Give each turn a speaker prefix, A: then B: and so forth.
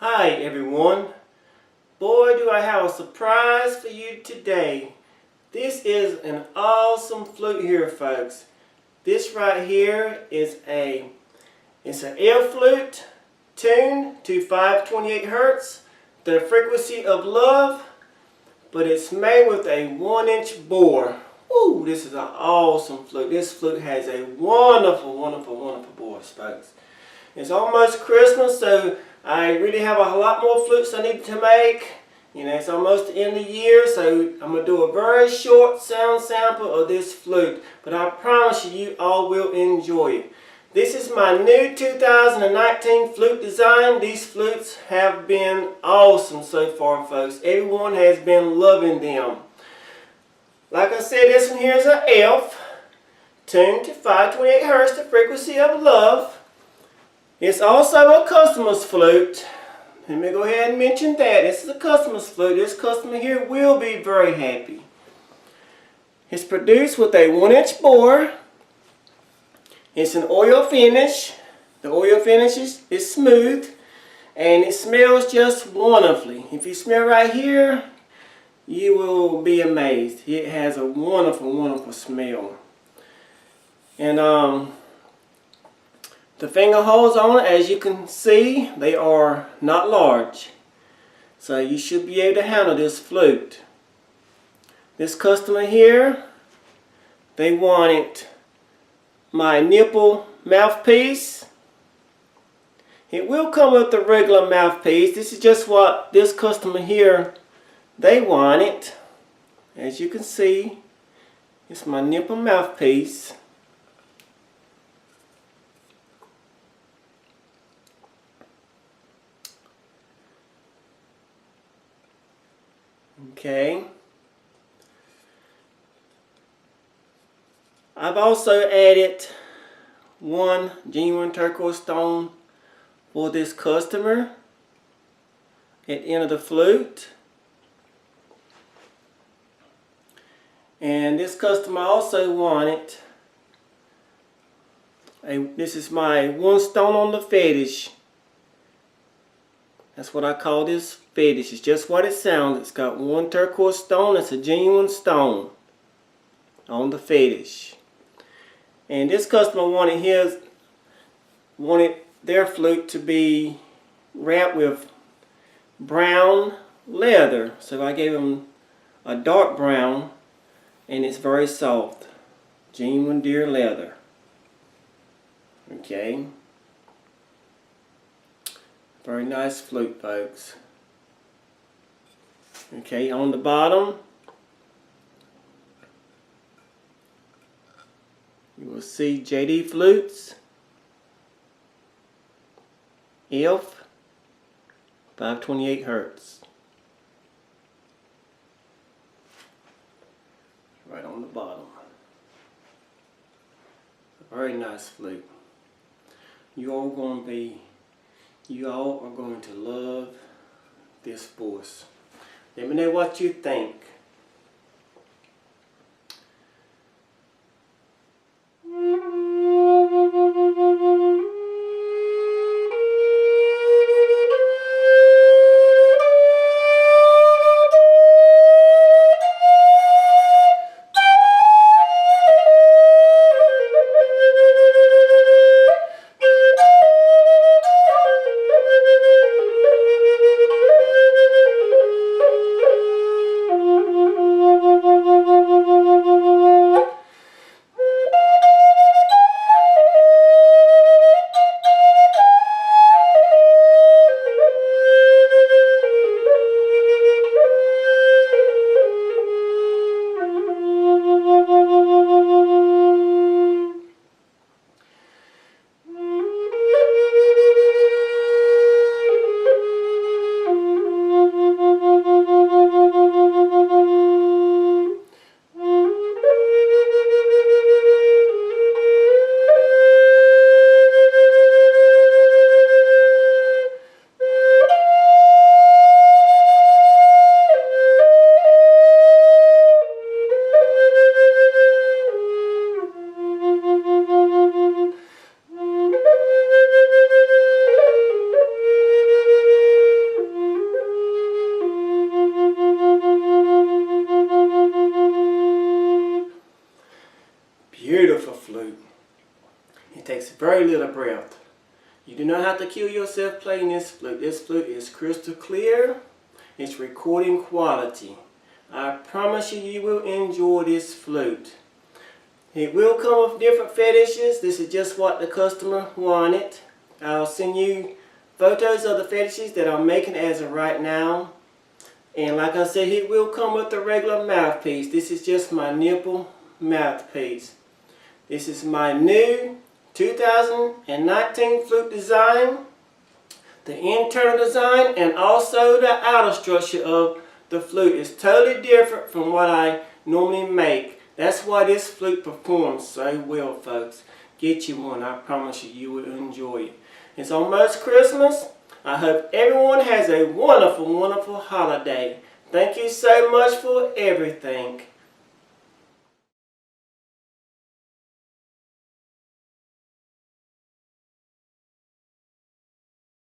A: Hi everyone. Boy, do I have a surprise for you today. This is an awesome flute here, folks. This right here is an air flute tuned to 528 Hertz, the frequency of love, but it's made with a 1-inch bore. Ooh, this is an awesome flute. This flute has a wonderful bore, folks. It's almost Christmas, so I really have a lot more flutes I need to make. You know, it's almost the end of the year, so I'm going to do a very short sound sample of this flute. But I promise you all will enjoy it. This is my new 2019 flute design. These flutes have been awesome so far, folks. Everyone has been loving them. Like I said, this one here is an F, tuned to 528 Hertz, the frequency of love. It's also a customer's flute. Let me go ahead and mention that. This is a customer's flute. This customer here will be very happy. It's produced with a 1-inch bore. It's an oil finish. The oil finish is smooth and it smells just wonderfully. If you smell right here, you will be amazed. It has a wonderful smell. And the finger holes on it, as you can see, they are not large. So you should be able to handle this flute. This customer here, they wanted my nipple mouthpiece. It will come with the regular mouthpiece. This is just what this customer here, they wanted. As you can see, it's my nipple mouthpiece. Okay. I've also added one genuine turquoise stone for this customer at the end of the flute. And this customer also wanted this is my one stone on the fetish. That's what I call this fetish. It's just what it sounds. It's got one turquoise stone. It's a genuine stone on the fetish. And this customer wanted their flute to be wrapped with brown leather. So I gave them a dark brown, and it's very soft. Genuine deer leather. Okay. Very nice flute, folks. Okay, on the bottom, you will see jdflutes, F, 528 Hertz. Right on the bottom. A very nice flute. You all are going to love this voice. Let me know what you think. very little breath. You do not have to kill yourself playing this flute. This flute is crystal clear. It's recording quality. I promise you, you will enjoy this flute. It will come with different fetishes. This is just what the customer wanted. I'll send you photos of the fetishes that I'm making as of right now. And like I said, it will come with the regular mouthpiece. This is just my nipple mouthpiece. This is my new 2019 flute design. The internal design and also the outer structure of the flute is totally different from what I normally make. That's why this flute performs so well, folks. Get you one. I promise you, you will enjoy it. It's almost Christmas. I hope everyone has a wonderful, wonderful holiday. Thank you so much for everything.